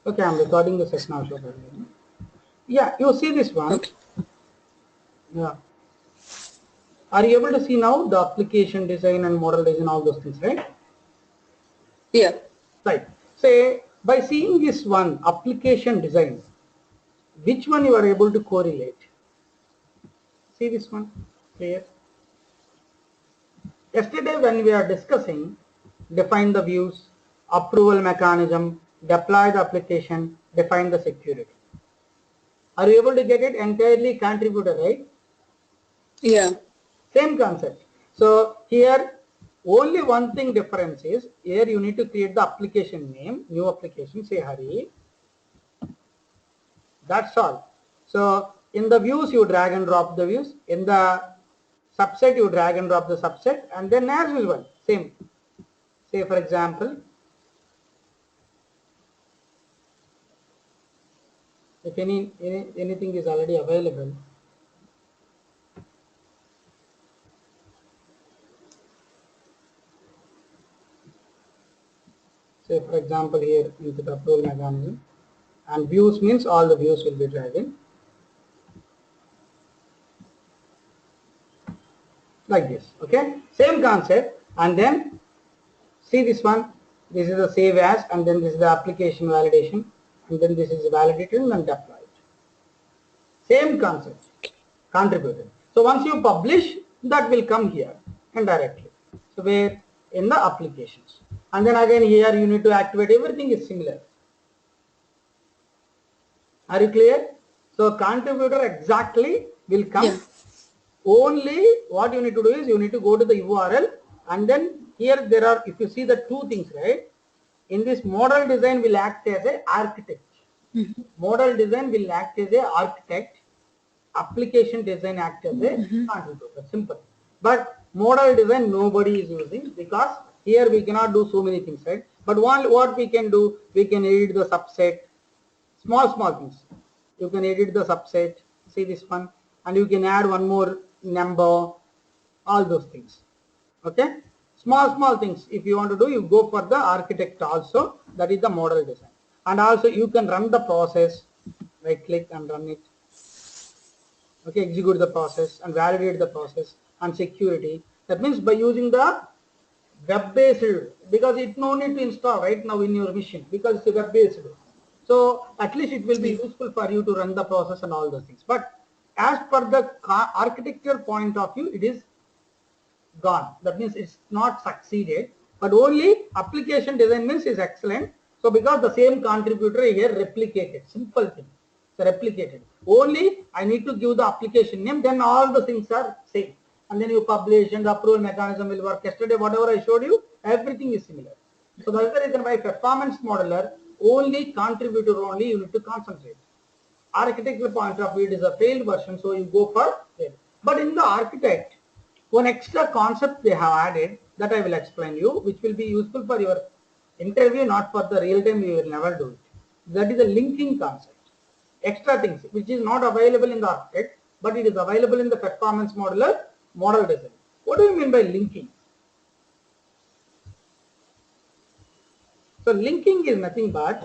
Okay, I'm recording the session also. Yeah, you see this one. Okay. Yeah. Are you able to see now the application design and model design, all those things, right? Yeah. Right. Say, by seeing this one, application design, which one you are able to correlate? See this one here. Yesterday when we are discussing, define the views, approval mechanism, deploy the application, define the security. Are you able to get it? Entirely contributor, right? Yeah. Same concept. So here only one thing difference is, here you need to create the application name, new application, say Hari. That's all. So in the views you drag and drop the views, in the subset you drag and drop the subset, and then as usual, same. Say for example, if anything is already available, say for example here into the approval mechanism, and views means all the views will be dragging like this. Okay, same concept, and then see this one. This is the save as, and then this is the application validation, and then this is validated and deployed. Same concept, contributed. So once you publish, that will come here indirectly. So where in the applications, and then again here you need to activate. Everything is similar. Are you clear? So contributor exactly will come. Yeah. Only what you need to do is you need to go to the URL, and then here there are, if you see the two things, right? In this model design will act as a architect. Model design will act as a architect. Application design act as a contributor. Simple. But model design nobody is using, because here we cannot do so many things, right? But what we can do, we can edit the subset, small things. You can edit the subset, see this one, and you can add one more number, all those things. Okay, small things. If you want to do, you go for the architect also. That is the model design, and also you can run the process. Right click and run it. Okay, execute the process and validate the process and security. That means by using the web-based, because it no need to install right now in your machine, because it's web-based. So at least it will be useful for you to run the process and all those things. But as per the architecture point of view, it is gone. That means it's not succeeded. But only application design means is excellent. So because the same contributor here replicated, simple thing. So replicated. Only I need to give the application name, then all the things are same. And then you publish and the approval mechanism will work. Yesterday, whatever I showed you, everything is similar. So that's the reason why performance modeler, only contributor only you need to concentrate. Architectural point of view, it is a failed version, so you go for it. But in the architect, one extra concept they have added that I will explain you, which will be useful for your interview, not for the real time. You will never do it. That is a linking concept. Extra things which is not available in the architect, but it is available in the performance modeler model design. What do you mean by linking? So linking is nothing but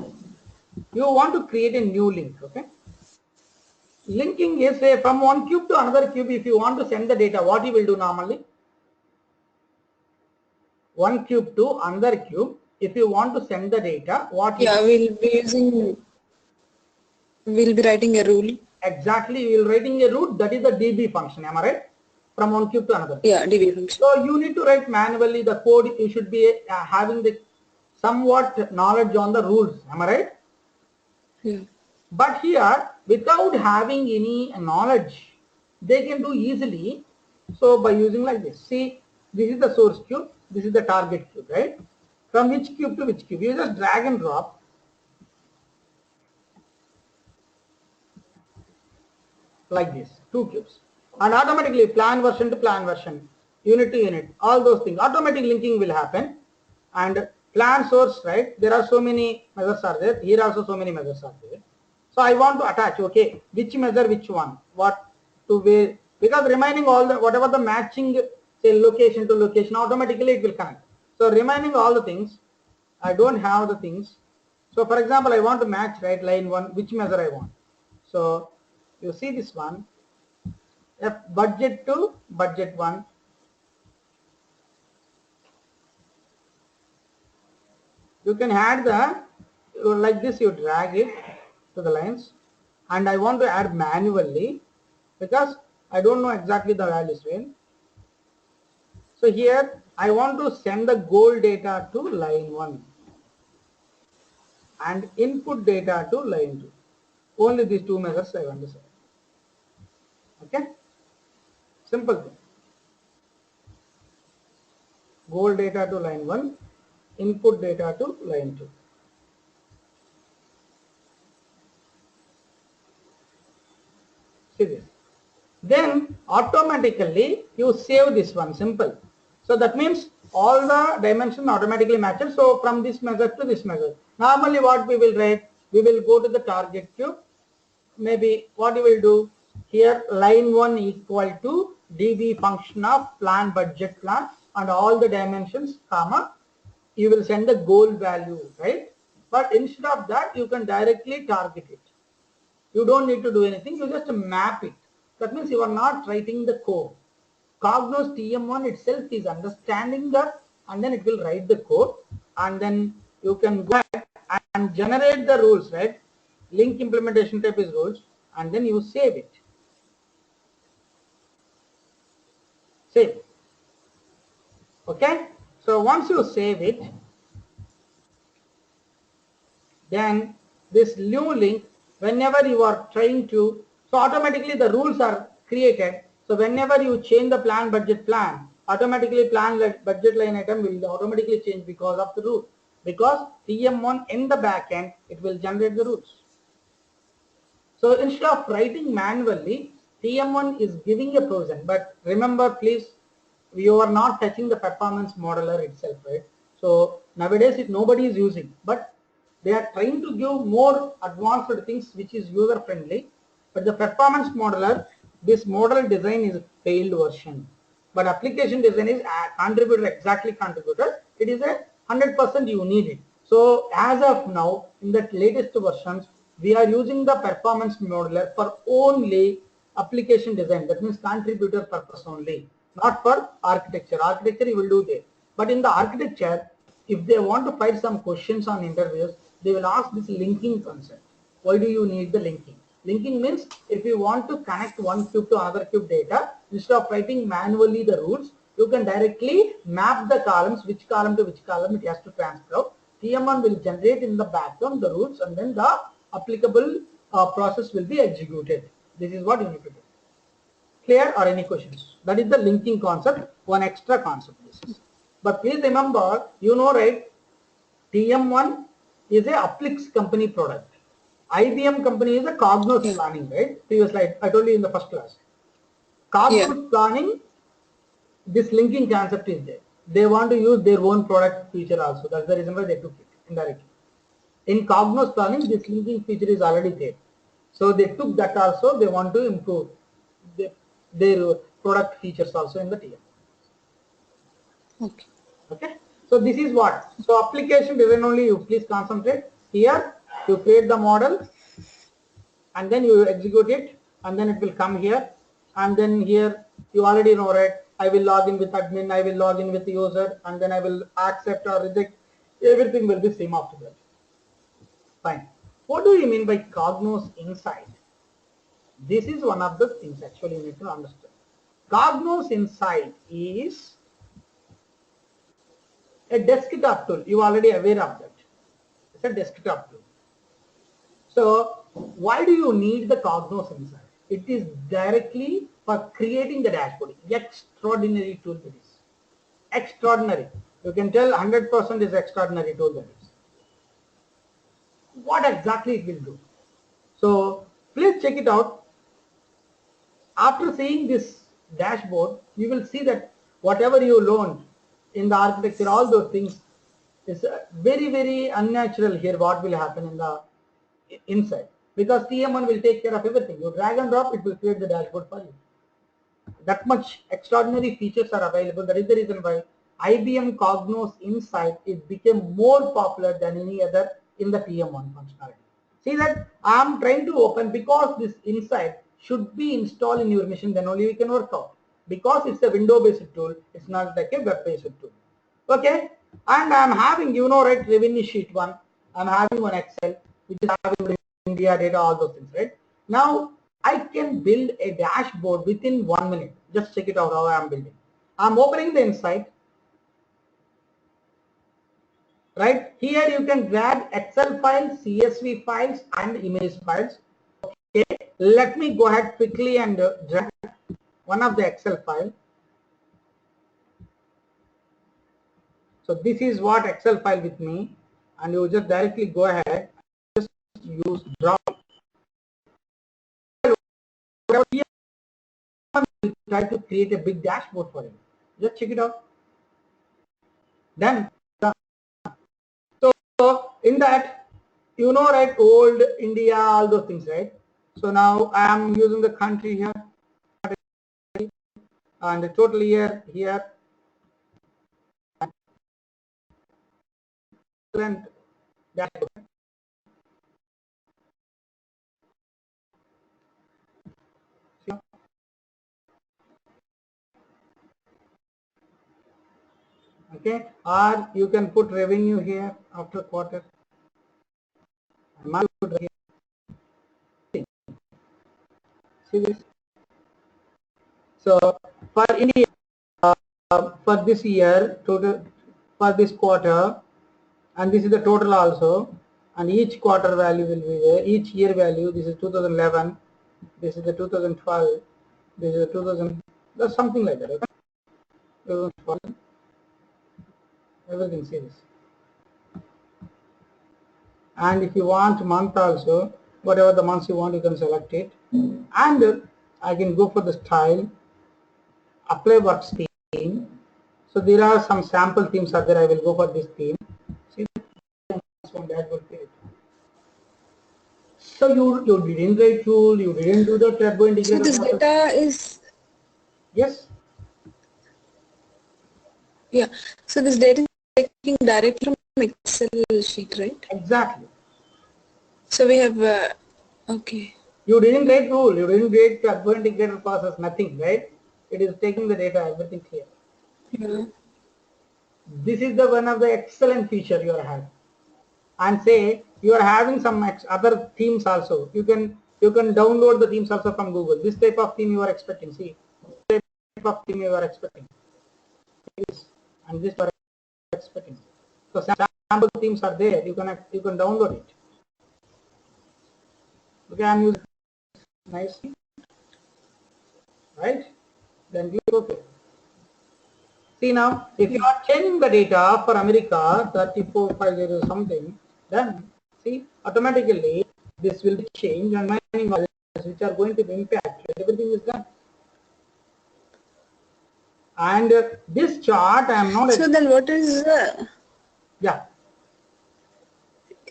you want to create a new link. Okay. Linking is, say, from one cube to another cube. If you want to send the data, what you will do normally? One cube to another cube. If you want to send the data, what you Yeah, we'll be writing a rule. exactly, you will writing a route, that is the DB function. Am I right? From one cube to another. Yeah, DB function. So you need to write manually the code. You should be having the somewhat knowledge on the rules. Am I right? Yeah. But here, without having any knowledge, they can do easily. So by using like this, see, this is the source cube, this is the target cube, right? From which cube to which cube? You just drag and drop. Like this, two cubes. And automatically plan version to plan version, unit to unit, all those things. Automatic linking will happen. And plan source, right? There are so many measures are there. Here also so many measures are there. So I want to attach, okay, which measure, which one, what to where, because remaining all the, whatever the matching, say location to location, automatically it will connect. So remaining all the things, I don't have the things. So for example, I want to match, right, line 1, which measure I want. So you see this one, budget to budget 1. You can add like this, you drag it to the lines, and I want to add manually because I don't know exactly the values, right? So here I want to send the goal data to line 1 and input data to line 2. Only these two measures I want to send. Okay, simple thing. Goal data to line 1, input data to line 2. See this. Then automatically you save this one, simple. So that means all the dimension automatically matches. So from this measure to this measure. Normally what we will write, we will go to the target cube. Maybe what you will do here, line 1 equal to db function of plan budget plan and all the dimensions, comma, you will send the goal value, right? But instead of that, you can directly target it. You don't need to do anything, you just map it. That means you are not writing the code. Cognos TM1 itself is understanding that, and then it will write the code, and then you can go ahead and generate the rules, right? Link implementation type is rules, and then you save it. Save. Okay? So once you save it, then this new link, whenever you are trying to, so automatically the rules are created. So whenever you change the plan budget plan, automatically plan budget line item will automatically change because of the rule. Because TM1 in the backend, it will generate the rules. So instead of writing manually, TM1 is giving a provision. But remember, please, you are not touching the performance modeler itself, right? So nowadays nobody is using, but they are trying to give more advanced things which is user friendly. But the performance modeler, this model design is a failed version. But application design is a contributor, exactly contributor. It is a 100% you need it. So as of now, in the latest versions, we are using the performance modeler for only application design. That means contributor purpose only, not for architecture. Architecture you will do there. But in the architecture, if they want to find some questions on interviews, they will ask this linking concept. Why do you need the linking? Linking means if you want to connect one cube to another cube data, instead of writing manually the rules, you can directly map the columns, which column to which column it has to transfer. TM1 will generate in the background the rules, and then the applicable process will be executed. This is what you need to do. Clear, or any questions? That is the linking concept, one extra concept this is. But please remember, you know, right, TM1 is a Applix company product. IBM company is a Cognos planning, right? Previous slide, I told you in the first class. Cognos planning, this linking concept is there. They want to use their own product feature also. That's the reason why they took it indirectly. In Cognos planning, this linking feature is already there. So they took that also. They want to improve their product features also in the TM. Okay. Okay. So this is what. So application design only, you please concentrate. Here you create the model and then you execute it, and then it will come here, and then here you already know, right? I will log in with admin, I will log in with the user, and then I will accept or reject. Everything will be same after that. Fine. What do you mean by Cognos Insight? This is one of the things actually you need to understand. Cognos Insight is a desktop tool. You are already aware of that. It's a desktop tool. So why do you need the Cognos Insight? It is directly for creating the dashboard. Extraordinary tool it is. Extraordinary. You can tell 100% is extraordinary tool that is. What exactly it will do? So please check it out. After seeing this dashboard, you will see that whatever you learned in the architecture, all those things is very, very unnatural here. What will happen in the inside? Because TM1 will take care of everything. You drag and drop, it will create the dashboard for you. That much extraordinary features are available. That is the reason why IBM Cognos Insight, it became more popular than any other in the TM1 functionality. See that I'm trying to open because this inside should be installed in your machine, then only we can work out. Because it's a window-based tool, it's not like a web-based tool. Okay, and I'm having, you know, right, revenue sheet one. I'm having one Excel which is having India data, all those things, right? Now I can build a dashboard within 1 minute. Just check it out how I'm building. I'm opening the Insight. Right here you can grab Excel files, CSV files, and image files. Okay, let me go ahead quickly and drag one of the Excel file. So this is what Excel file with me, and you just directly go ahead, just use drop. Here will try to create a big dashboard for you. Just check it out. Then so in that, you know, right, old India, all those things, right? So now I am using the country here and the total year here. And dashboard. Okay, or you can put revenue here after quarter. See this? So for India, for this year, total for this quarter, and this is the total also, and each quarter value will be there, each year value. This is 2011, this is the 2012, this is the 2000, that's something like that. Okay? 2012, everything, see this. And if you want month also, whatever the months you want, you can select it. And I can go for the style, apply work theme. So there are some sample themes are there. I will go for this theme. See this one, dashboard create. So you didn't write tool, you didn't do the turbo integrator. So this process. data is, Yes. yeah. So this data is taking directly from Excel sheet, right? Exactly. So we have, okay. You didn't write rule, you didn't write turbo integrator process, nothing, right? It is taking the data, everything clear. Yeah. This is the one of the excellent feature you are having. And say you are having some other themes also. You can download the themes also from Google. This type of theme you are expecting. See, this type of theme you are expecting. This and this you are expecting. So sample themes are there. You can download it. Okay, I'm using nicely, right? Then click OK. See now, if you are changing the data for America 3450 something, then see automatically this will change and mining values which are going to be impacted. Everything is done. And this chart I am not. So then what is Yeah.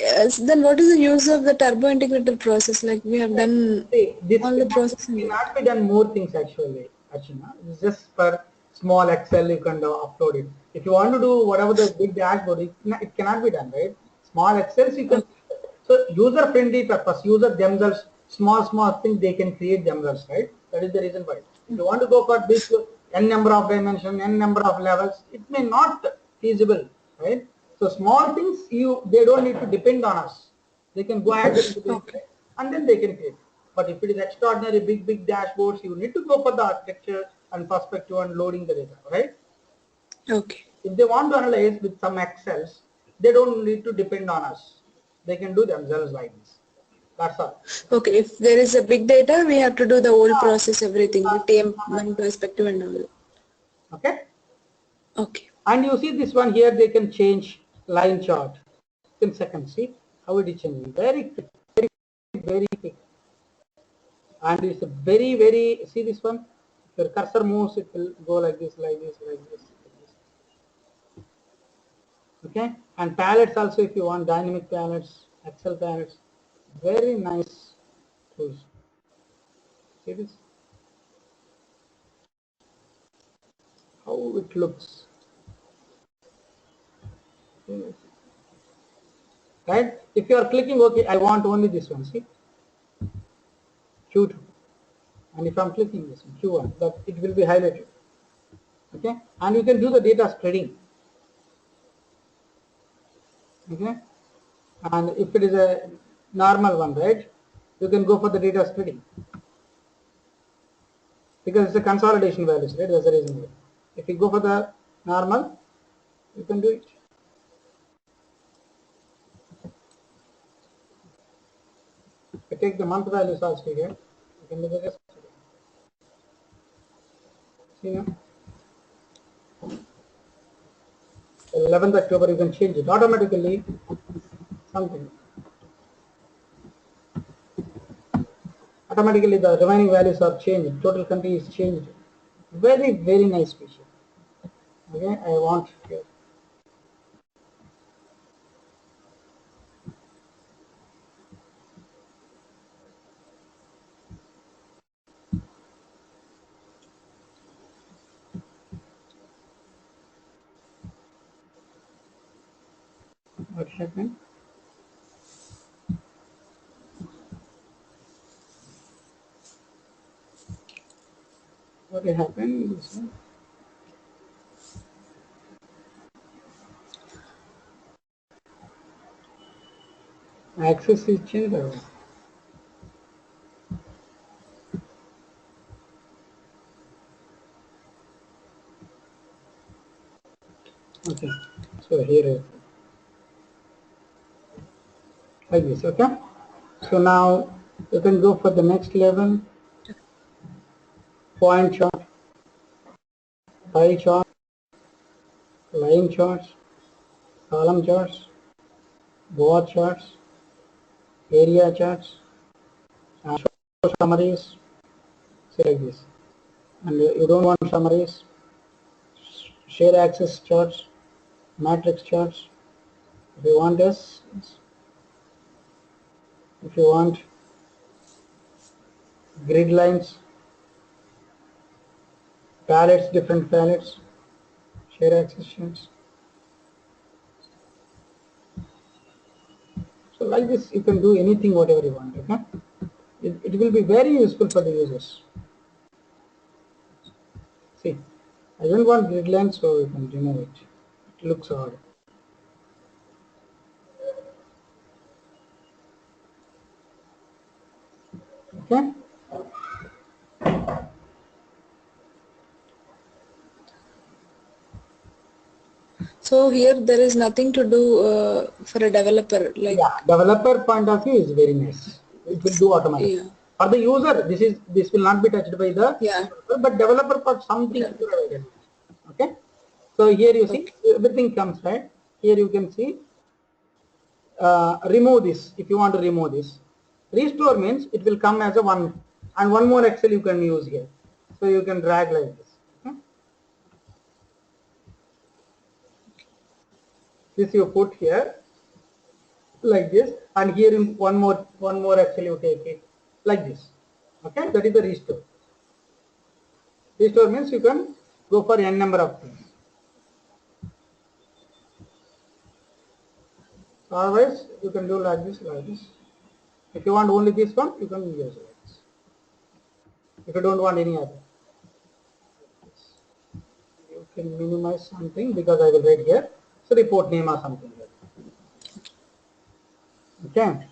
yes, then what is the use of the turbo integrated process? Like we have done See, this all the processing. cannot be done more things actually, Archana. It's just for small Excel you can upload it. If you want to do whatever the big dashboard, it cannot be done, right? Small Excels you can. Okay. So user friendly purpose, user themselves, small things they can create themselves, right? That is the reason why. If you want to go for big n number of dimension, n number of levels, it may not feasible, right? So small things they don't need to depend on us. They can go ahead into the Okay. and then they can create. But if it is extraordinary big dashboards, you need to go for the architecture and perspective and loading the data, right? Okay. If they want to analyze with some Excels, they don't need to depend on us. They can do themselves like this. That's all. Okay. If there is a big data, we have to do the whole process, everything, the TM1 perspective and all. Okay. Okay. And you see this one here, they can change line chart in seconds. See how it is changing. Very quick, very quick. And it's a very, see this one. If your cursor moves, it will go like this, like this, like this. Okay, and palettes also, if you want dynamic palettes, Excel palettes, very nice tools. See this? How it looks. right? If you are clicking, okay, I want only this one, see, Q2, and if I'm clicking this one, Q1, that it will be highlighted, okay? And you can do the data spreading, okay? And if it is a normal one, right, you can go for the data spreading because it's a consolidation values, right? That's the reason. If you go for the normal, you can do it. If you take the month values also here, you can do the rest. See now, 11th October, you can change it automatically. Something automatically the remaining values are changed. Total country is changed. Very nice feature. Okay, I want here. What happened? What happened? This one. Access is changed. Okay, so here like this. Okay, so now you can go for the next level. Point chart, pie chart, line charts, column charts, bar charts, area charts, and summaries. Say like this. And you don't want summaries. Share access charts, matrix charts. If you want this, if you want grid lines, palettes, different palettes, share access charts. So like this, you can do anything, whatever you want. Okay, it will be very useful for the users. See, I don't want grid lines, so you can remove it. It looks odd. Okay. So here there is nothing to do for a developer, like Yeah, developer point of view is very nice. It will do automatically. yeah, For the user, this will not be touched by the yeah, developer, but developer for something yeah. provided. Okay. So here you see Okay. everything comes, right. Here you can see remove this. If you want to remove this, restore means it will come as a one, and one more Excel you can use here. So you can drag like this. Okay? This you put here like this, and here in one more Excel you take it like this. Okay, that is the restore. Restore means you can go for n number of things. Otherwise, you can do like this, like this. If you want only this one, you can use like this. If you don't want any other, you can minimize something because I will write here. So report name or something like that. Okay.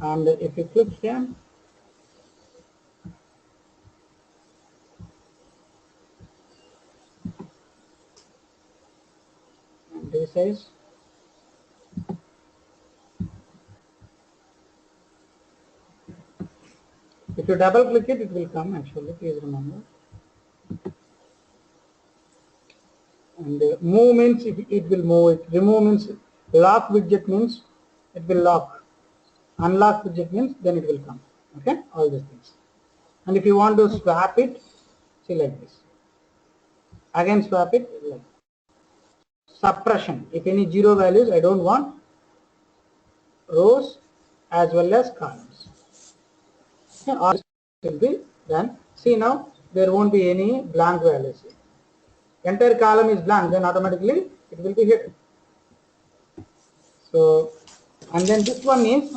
And if you click here, and this is if you double click it, it will come actually, please remember. And move means it will move it. Remove means lock widget means it will lock. Unlock widget means then it will come. Okay, all these things. And if you want to swap it, see like this. Again swap it like suppression. If any zero values, I don't want rows as well as columns. Okay, all this will be done. See now there won't be any blank values here. Entire column is blank, then automatically it will be hidden. So And then this one is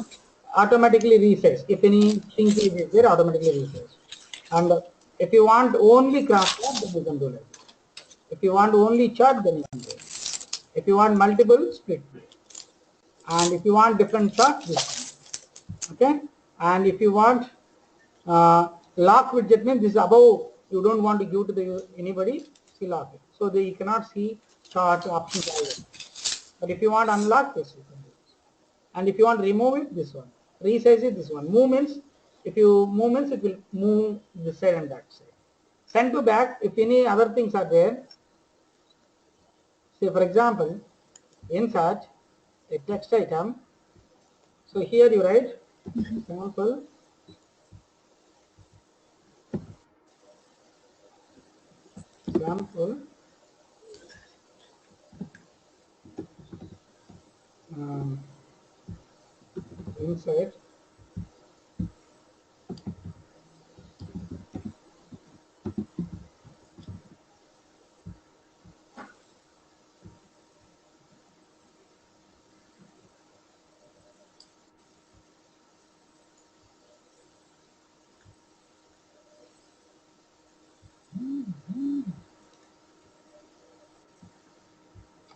automatically resize. If any shrinkage is there, automatically resize. And if you want only crosswalk, then you can do like this. If you want only chart, then you can do it. If you want multiple, split view. And if you want different charts, this one. Okay. And if you want lock widget, means this is above. You don't want to give to the anybody. See, lock it. So they cannot see chart options always. But if you want unlock this, you can do this. And if you want remove it, this one. Resize it, this one. Movements. If you movements, it will move this side and that side. Send to back. If any other things are there, say for example, insert a text item. So here you write sample insert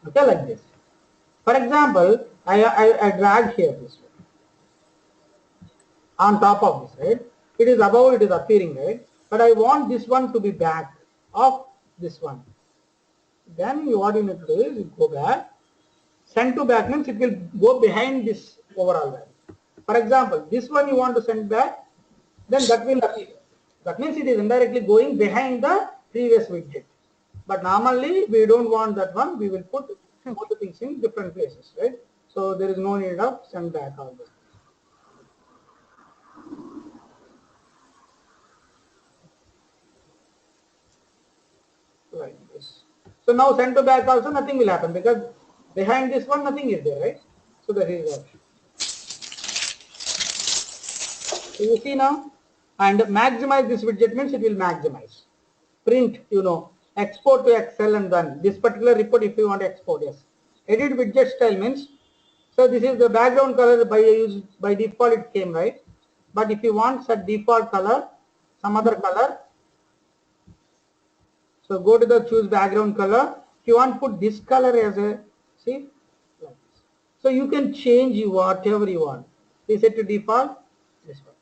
okay, like this. For example, I drag here this way on top of this, right? It is above, it is appearing, right? But I want this one to be back of this one. Then what you need to do is you go back. Send to back means it will go behind this overall value. For example, this one you want to send back, then that will appear. That means it is indirectly going behind the previous widget. But normally we don't want that one. We will put both the things in different places, right? So there is no need of send back all this. Like this. So now send to back also nothing will happen because behind this one nothing is there, right? So that is what. So you see now, and maximize this widget means it will maximize. Print, you know, export to Excel and done. This particular report if you want to export, yes. Edit widget style means, so this is the background color by default it came, right? But if you want such default color, some other color, so go to the choose background color. If you want to put this color as a, see, like this. So you can change whatever you want. Reset to default, this one.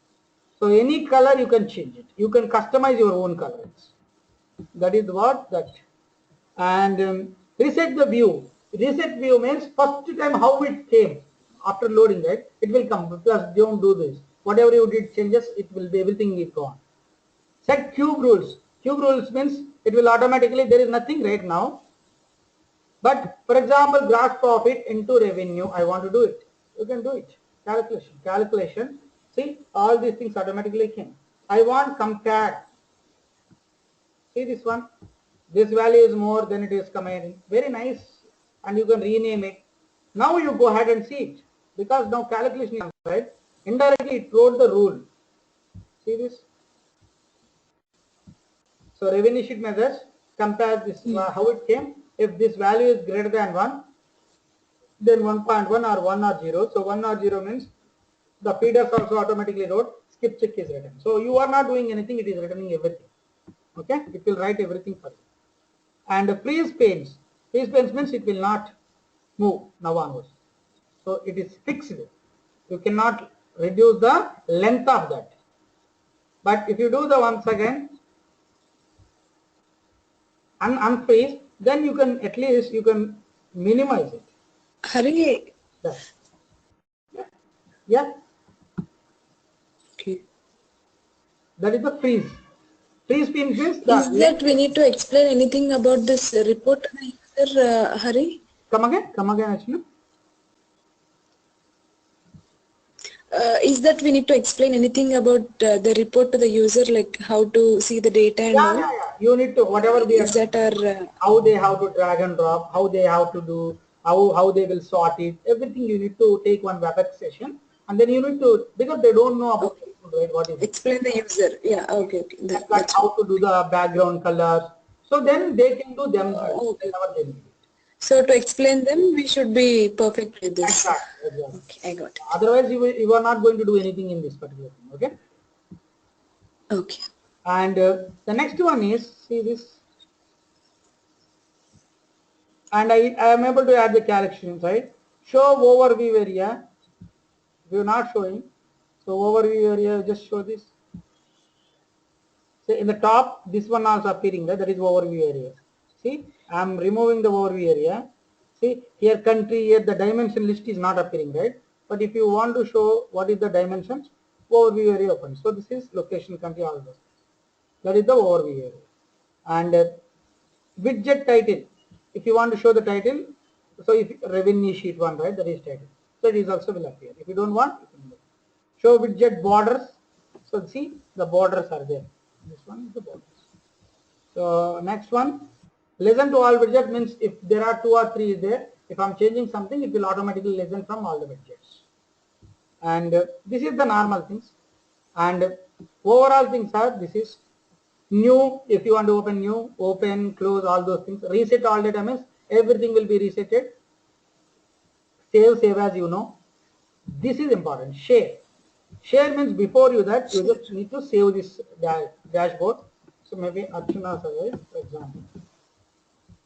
So any color you can change it. You can customize your own colors. That is what that. And reset the view. Reset view means first time how it came after loading, right? It will come. Plus don't do this. Whatever you did changes, it will be everything is gone. Set cube rules. Cube rules means it will automatically, there is nothing right now. But for example, gross profit into revenue, I want to do it. You can do it. Calculation. See, all these things automatically came. I want compare. See this one. This value is more than it is coming. Very nice. And you can rename it. Now you go ahead and see it. Because now calculation is right. Indirectly it wrote the rule. See this? So revenue sheet methods, compare this how it came. If this value is greater than 1, then 1.1 or 1 or 0. So 1 or 0 means the feeders also automatically wrote skip check is written. So you are not doing anything, it is returning everything. Okay, it will write everything for you. And freeze panes. Freeze panes means it will not move now onwards. So it is fixed. You cannot reduce the length of that. But if you do the once again unfreeze, then you can at least you can minimize it. Hari. Yeah. Okay. That is the freeze. Freeze pin means is that we need to explain anything about this report, Hari? Come again, Ashwin. Is that we need to explain anything about the report to the user, like how to see the data and all? Yeah. You need to, whatever we is that our how they have to drag and drop, how they have to do, how they will sort it, everything you need to take one WebEx session, and then you need to, because they don't know about it, right, what is explain the user. Yeah, okay. That's how to do the background colors. So then they can do them. Okay. They need it. So to explain them, we should be perfect with this. Exactly, exactly. Okay, I got it. Otherwise, you are not going to do anything in this particular thing. Okay. Okay. And the next one is, see this, and I am able to add the corrections, right? Show overview area. We are not showing. So overview area, just show this. So in the top, this one also appearing, right? That is overview area. See, I am removing the overview area. See, here country, here the dimension list is not appearing, right? But if you want to show what is the dimensions, overview area open. So this is location, country, all those. That is the overview area. And widget title. If you want to show the title, so if revenue sheet one, right? That is title. So it is also will appear. If you don't want, you can show widget borders. So see, the borders are there. This one is the borders. So next one, listen to all widget means if there are 2 or 3 there, if I'm changing something, it will automatically listen from all the widgets. And this is the normal things. And overall things are, this is new. If you want to open new, open, close, all those things. Reset all data means everything will be resetted. Save as you know. This is important. Share. Share means before you that you just need to save this dashboard. So maybe Archana service, for example.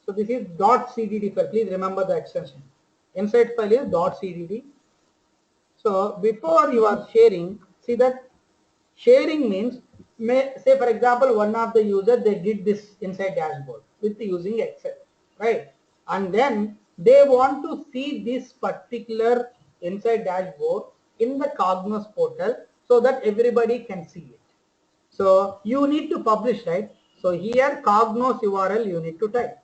So this is .cdd file. Please remember the extension. Inside file is .cdd. So before you are sharing, see that sharing means, say for example, one of the user they did this inside dashboard with using Excel, right? And then they want to see this particular inside dashboard in the Cognos portal so that everybody can see it. So you need to publish, right? So here Cognos URL you need to type,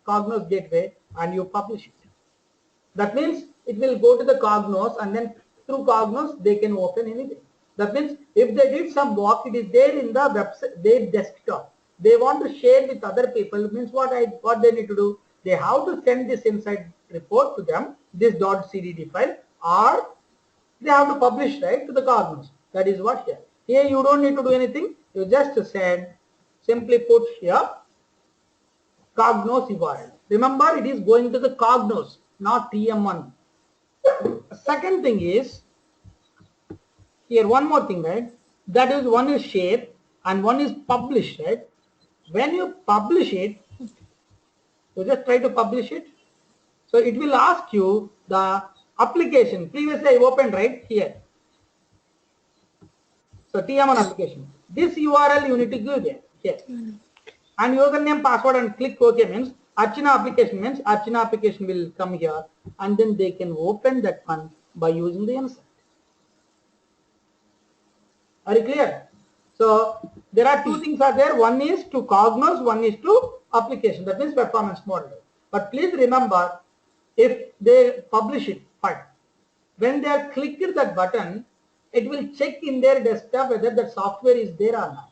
Cognos gateway, and you publish it. That means it will go to the Cognos, and then through Cognos they can open anything. That means if they did some work, it is there in the website, their desktop. They want to share with other people, means what they need to do? They have to send this inside report to them, this .cdd file, or they have to publish, right, to the Cognos. That is what here. Here you don't need to do anything. You just send, simply put here Cognos URL. Remember, it is going to the Cognos, not TM1. Second thing is, here one more thing, right? That is, one is share and one is publish, right? When you publish it, you just try to publish it. So it will ask you the application. Previously I opened right here. So TM1 application. This URL you need to give there, here. And username, password, and click OK means Archana application means Archana application will come here, and then they can open that one by using the insert. Are you clear? So there are two things are there. One is to Cognos, one is to application. That means performance model. But please remember, if they publish it, fine. When they are clicking that button, it will check in their desktop whether that software is there or not.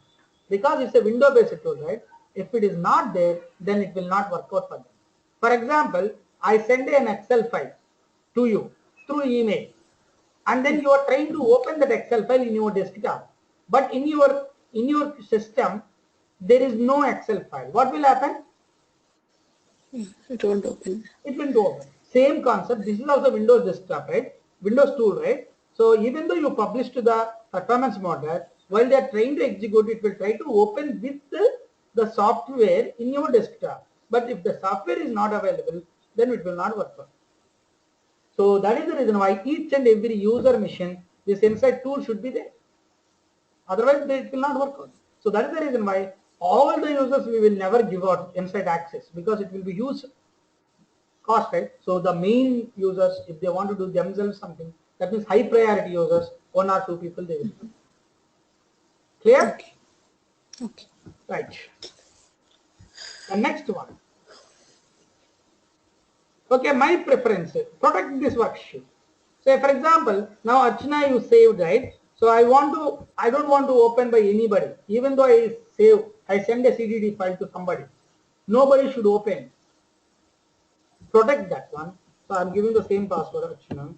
Because it's a window-based tool, right? If it is not there, then it will not work out for them. For example, I send an Excel file to you through email, and then you are trying to open that Excel file in your desktop, but in your system there is no Excel file. What will happen? It won't open. It will go open. Same concept. This is also Windows desktop, right? Windows tool, right? So even though you publish to the performance model, while they are trying to execute, it will try to open with the software in your desktop. But if the software is not available, then it will not work. So that is the reason why each and every user machine, this inside tool should be there. Otherwise, it will not work out. So that is the reason why all the users we will never give out inside access, because it will be huge cost, right? So the main users, if they want to do themselves something, that means high priority users, 1 or 2 people they will do. Clear? Okay. Okay. Right. The next one. Okay, my preference, protect this worksheet. Say for example, now Archana you saved, right? So I don't want to open by anybody. Even though I send a CDD file to somebody. Nobody should open. Protect that one. So I'm giving the same password, Archana.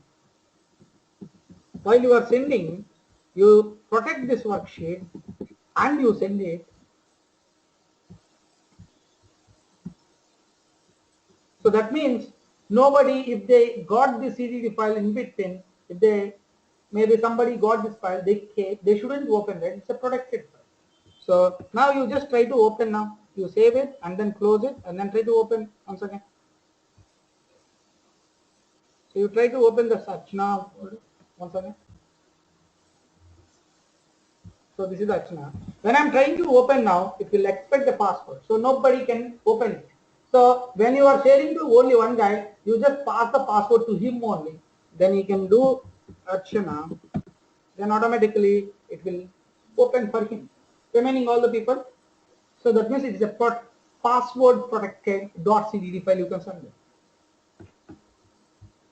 While you are sending, you protect this worksheet and you send it. So that means nobody, if they got the CDD file in between, if they, maybe somebody got this file, they shouldn't open it. It's a protected file. So now you just try to open now. You save it and then close it and then try to open once again. So you try to open the Archana folder once again. So this is Archana. When I'm trying to open now, it will expect the password. So nobody can open it. So when you are sharing to only one guy, you just pass the password to him only. Then he can do Archana. Then automatically it will open for him. Remaining all the people. So that means it is a password protected .cdd file you can send it.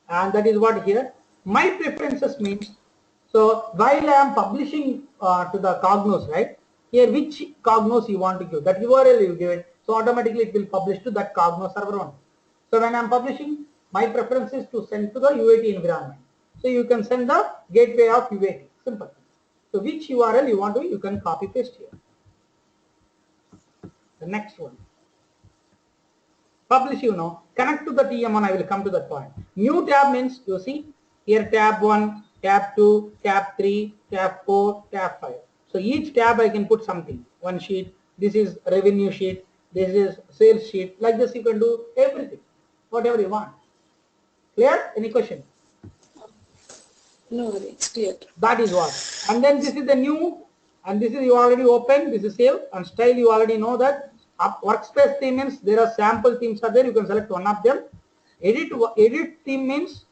And that is what here. My preferences means, so while I am publishing to the Cognos, right? Here which Cognos you want to give, that URL you give it, so automatically it will publish to that Cognos server only. So when I am publishing, my preference is to send to the UAT environment. So you can send the gateway of UAT, simple. So which URL you want to, you can copy paste here. The next one. Publish, connect to the TM1, I will come to that point. New tab means, you see, here tab 1, tab 2, tab 3, tab 4, tab 5. So each tab I can put something, one sheet, this is revenue sheet, this is sales sheet, like this you can do everything, whatever you want. Clear? Any question? No, it's clear. That is what. And then this is the new, and this is you already open, this is save, and style you already know that. Workspace theme means there are sample themes are there, you can select one of them. Edit theme means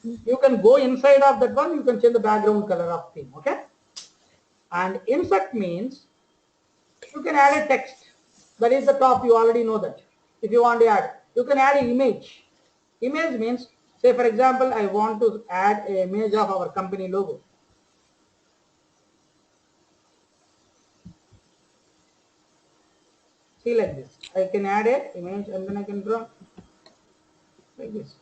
you can go inside of that one, you can change the background color of theme, okay? And insert means you can add a text. That is the top, you already know that. If you want to add, you can add an image. Image means, say for example, I want to add an image of our company logo. See like this. I can add an image and then I can draw like this.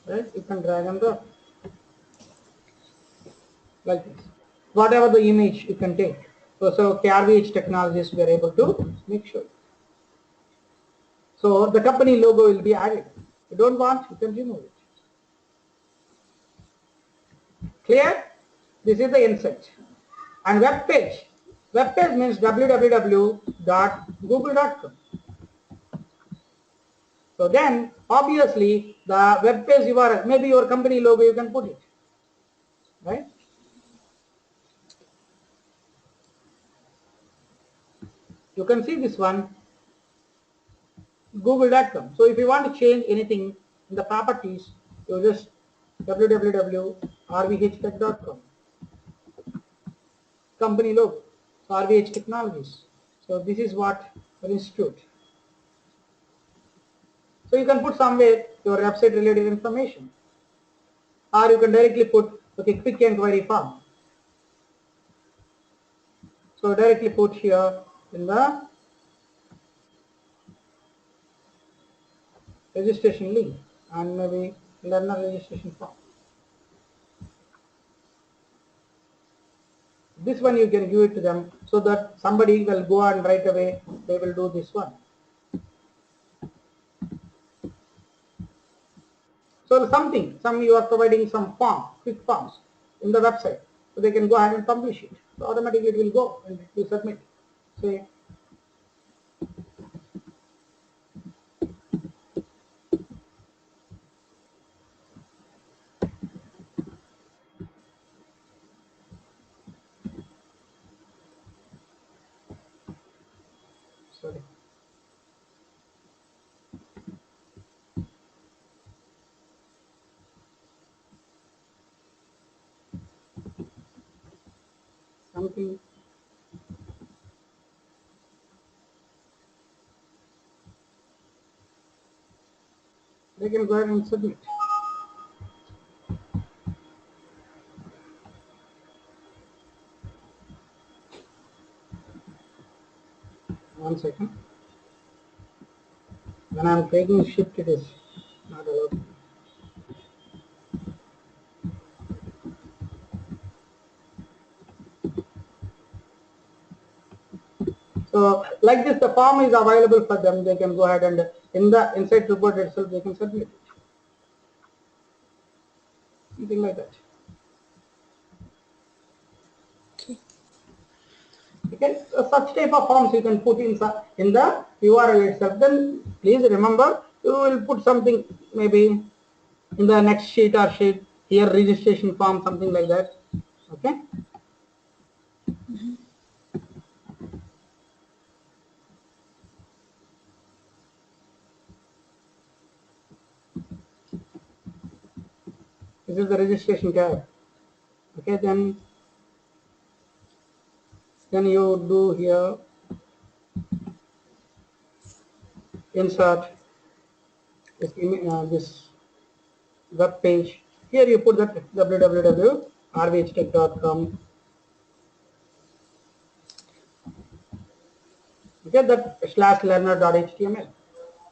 Right? You can drag and drop like this. Whatever the image you can take. So KRVH Technologies we are able to make sure. So the company logo will be added. If you don't want, you can remove it. Clear? This is the insert. And web page. Web page means www.google.com. So then obviously the web page URL, maybe your company logo you can put it. Right? You can see this one, google.com. So if you want to change anything in the properties, you just www.rvhtech.com. Company logo, so RVH Technologies. So this is what our institute. So you can put somewhere your website related information, or you can directly put quick inquiry form. So directly put here in the registration link and maybe learner registration form. This one you can give it to them so that somebody will go and right away they will do this one. So some you are providing some form, quick forms in the website, so they can go ahead and publish it. So automatically it will go and you submit. Say sorry. Something they can go ahead and submit. One second. When I am taking shift, it is not allowed. So like this, the form is available for them. They can go ahead and in the inside report itself, they can submit it. Something like that. Okay. Okay, so such type of forms you can put in the URL itself. Then please remember, you will put something maybe in the next sheet or sheet here, registration form, something like that. Okay. This is the registration tab. Okay, then you do here insert this web page. Here you put that www.rvhtech.com. Okay, that /learner.html.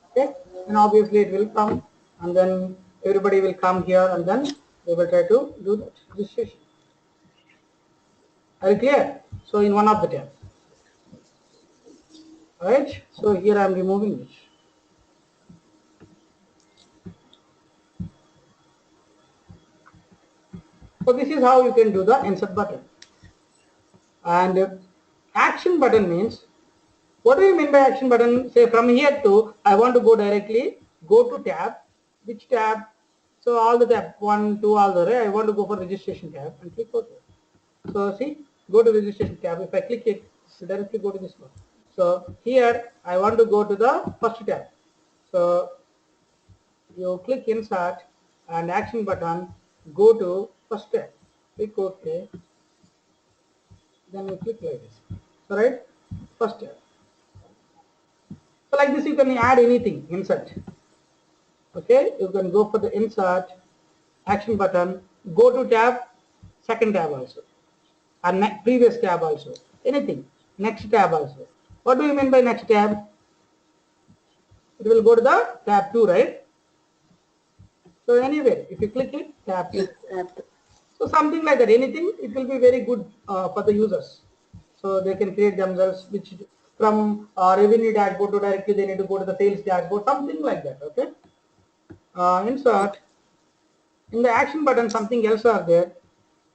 Okay, and obviously it will come, and then everybody will come here, and then they will try to do that registration. Are you clear? So in one of the tabs. Right. So here I am removing this. So this is how you can do the insert button. And action button means, what do you mean by action button? Say from here to, I want to go directly, go to tab. Which tab? So all the tab, 1, 2, all the way. I want to go for registration tab and click OK. So see, go to registration tab. If I click it, it directly go to this one. So here I want to go to the first tab. So you click insert and action button, go to first tab. Click OK. Then you click like this. So right, first tab. So like this you can add anything, insert. Okay, you can go for the insert, action button, go to tab, second tab also, and previous tab also, anything, next tab also. What do you mean by next tab? It will go to the tab 2, right? So anyway, if you click it, tab 2. Yeah, tab 2. So something like that, anything, it will be very good for the users. So they can create themselves, which from revenue dashboard to directly they need to go to the sales dashboard, something like that, okay? Insert, in the action button something else are there,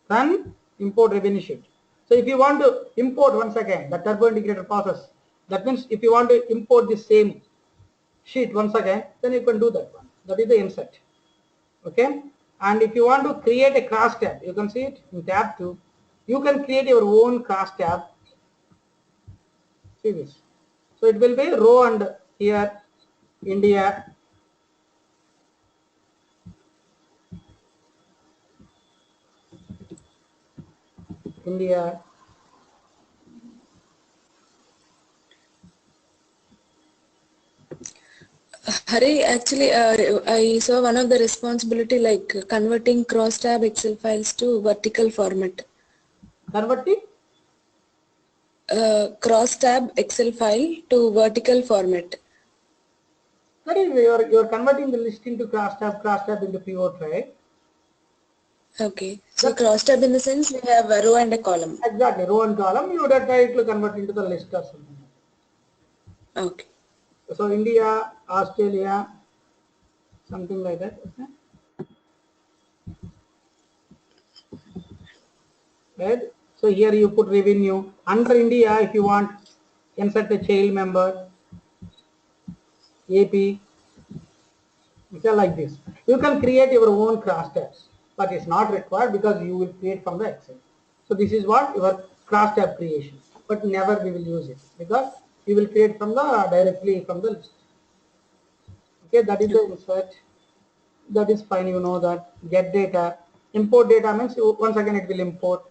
then import revenue sheet. So if you want to import once again the turbo integrator process, that means if you want to import the same sheet once again, then you can do that one. That is the insert. Okay. And if you want to create a cross tab, you can see it in tab 2. You can create your own cross tab. See this. So it will be row and here India. India. Hari, actually, I saw one of the responsibility like converting cross-tab Excel files to vertical format. Converting? Cross-tab Excel file to vertical format. That is, you're converting the list into cross tab into pivot, right? Okay. So cross-tab in the sense we have a row and a column. Exactly, row and column, you would have tried to convert into the list or something. Okay. So India, Australia, something like that. Okay. Right? So here you put revenue. Under India, if you want, insert a child member, AP, okay, like this. You can create your own cross tabs, but it's not required because you will create from the Excel. So this is what your cross tab creation, but never we will use it because you will create from the directly from the list. Okay, that is the insert. That is fine, you know that. Get data, import data means once again it will import.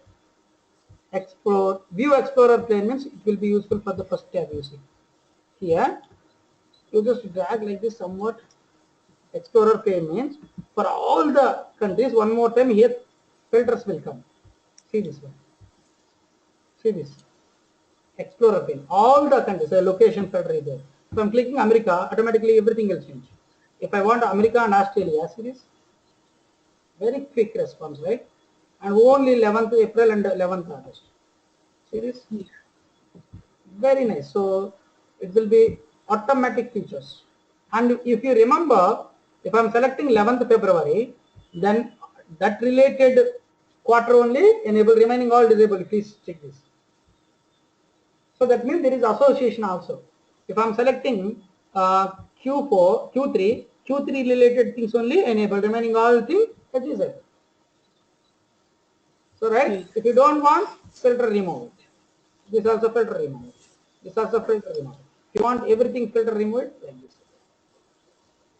Explore, view explorer plane means it will be useful for the first tab you see. Here you just drag like this somewhat. Explorer pane means for all the countries, one more time here filters will come. See this one. See this. Explorer pane. All the countries, a location filter is there. If I'm clicking America, automatically everything will change. If I want America and Australia, see this? Very quick response, right? And only 11th April and 11th August. See this? Very nice. So it will be automatic features. And if you remember, if I'm selecting 11th February, then that related quarter only enable, remaining all disabled. Please check this. So that means there is association also. If I'm selecting Q4, Q3, Q3 related things only enable, remaining all things disabled. So right, if you don't want, filter remove it. This also filter remove it. This also filter remove it. If you want everything filter remove it, like this.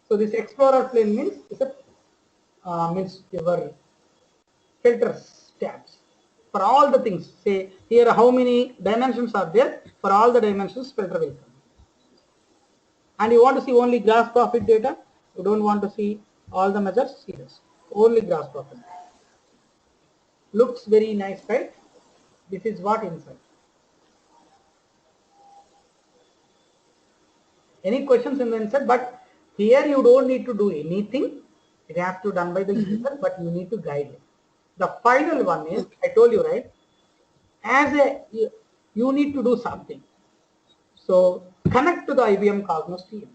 So this explorer plane means is a means your filters tabs for all the things. Say here how many dimensions are there, for all the dimensions filter will come. And you want to see only gross profit data, you don't want to see all the measures, see this. Only gross profit. Looks very nice, right? This is what inside. Any questions in the inside? But here you don't need to do anything. It has to done by the user, but you need to guide it. The final one is, I told you, right? As a, you need to do something. So connect to the IBM Cosmos TM.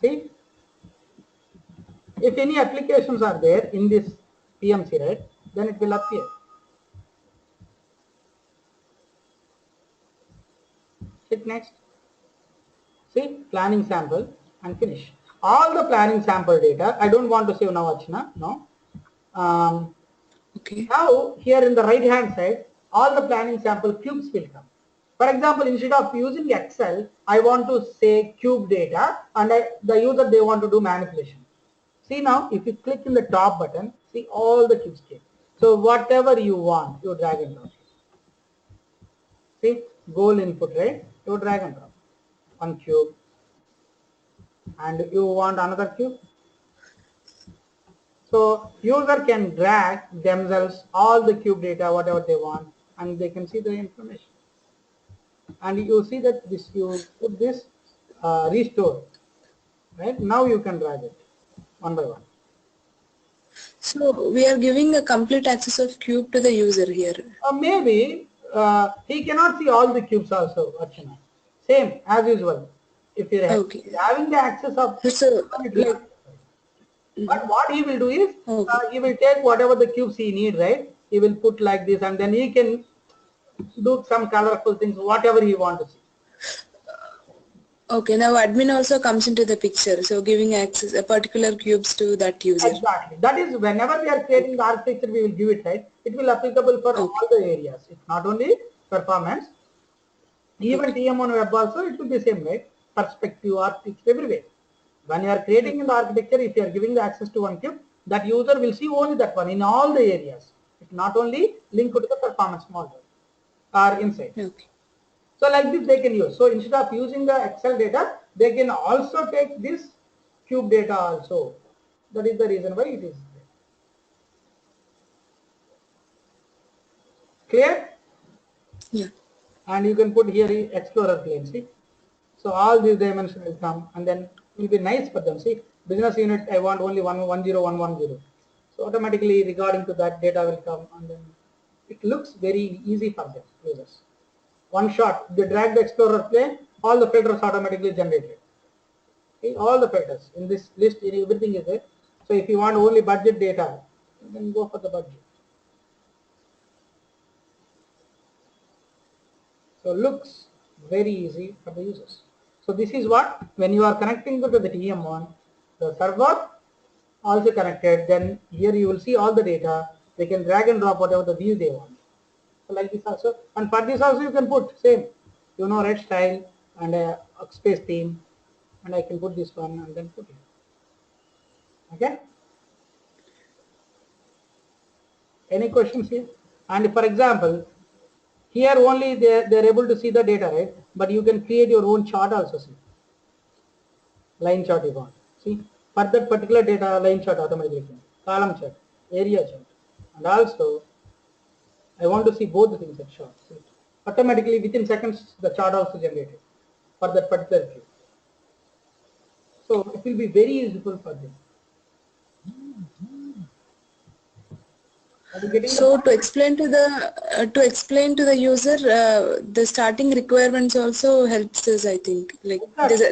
See, if any applications are there in this PMC, right, then it will appear. Hit next. See, planning sample and finish. All the planning sample data, I don't want to save now, Archana, no. Okay. Now, here in the right hand side, all the planning sample cubes will come. For example, instead of using Excel, I want to say cube data and the user, they want to do manipulation. See now, if you click in the top button, see all the cubes came. So whatever you want, you drag and drop. See, goal input, right? You drag and drop. One cube. And you want another cube. So user can drag themselves all the cube data, whatever they want, and they can see the information. And you see that this, you put this restore, right? Now you can drag it one by one. So we are giving a complete access of cube to the user here. Maybe he cannot see all the cubes also, Archana. Same as usual. If you're Okay. having the access of, So like, but what he will do is okay. he will take whatever the cubes he need, right? He will put like this, and then he can do some colorful things, whatever he want to see. Okay, now admin also comes into the picture, so giving access a particular cubes to that user. Exactly. That is whenever we are creating the architecture, we will give it, right? It will applicable for all the areas. It's not only performance. Even TM on web also, it will be same, right? Perspective, architecture, everywhere. When you are creating in the architecture, if you are giving the access to one cube, that user will see only that one in all the areas. It's not only linked to the performance model or inside. Okay. So like this they can use. So instead of using the Excel data, they can also take this cube data also. That is the reason why it is there. Clear? Yeah. And you can put here Explorer plane, see. So all these dimensions will come, and then it will be nice for them. See, business unit, I want only 110110. So automatically regarding to that data will come, and then it looks very easy for them users. One shot, they drag the Explorer plane, all the filters automatically generated. Okay, all the filters in this list, everything is there. So if you want only budget data, then go for the budget. So looks very easy for the users. So this is what, when you are connecting to the TM1, the server also connected, then here you will see all the data. They can drag and drop whatever the view they want. So like this also, and for this also you can put same, red style and a workspace theme, and I can put this one and then put it. Okay. Any questions here? And for example, here only they're able to see the data, right? But you can create your own chart also, see. Line chart you want. See, for that particular data, line chart automatically came. Column chart, area chart. And also, I want to see both the things at chart. See, automatically within seconds, the chart also generated for that particular view. So it will be very useful for them. Are you getting So to explain to the user, the starting requirements also helps us. I think like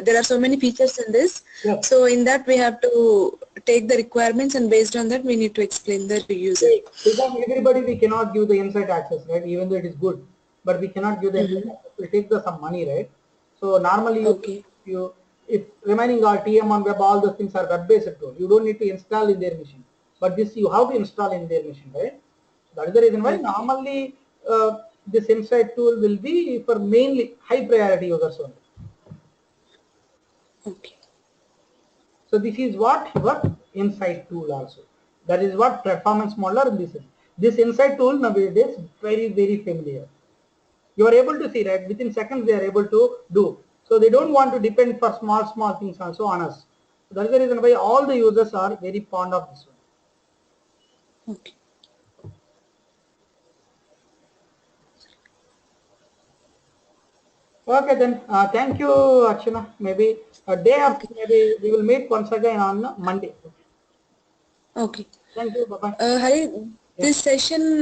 there are so many features in this. Yes. So in that we have to take the requirements, and based on that we need to explain the user. Because everybody we cannot give the insight access, right? Even though it is good, but we cannot give the insight access. We take some money, right? So normally Okay. if remaining our TM on web, all those things are web-based tool. You don't need to install in their machine, but this you have to install in their machine, right? That is the reason why Okay. normally this insight tool will be for mainly high priority users only. Okay. So this is what your insight tool also. That is what performance modeler this is. This insight tool nowadays very familiar. You are able to see, right, within seconds they are able to do. So they don't want to depend for small things also on us. So that is the reason why all the users are very fond of this one. Okay. Okay then, thank you Archana. Maybe a day after, maybe we will meet once again on Monday. Okay. Thank you, bye bye. Hari, this session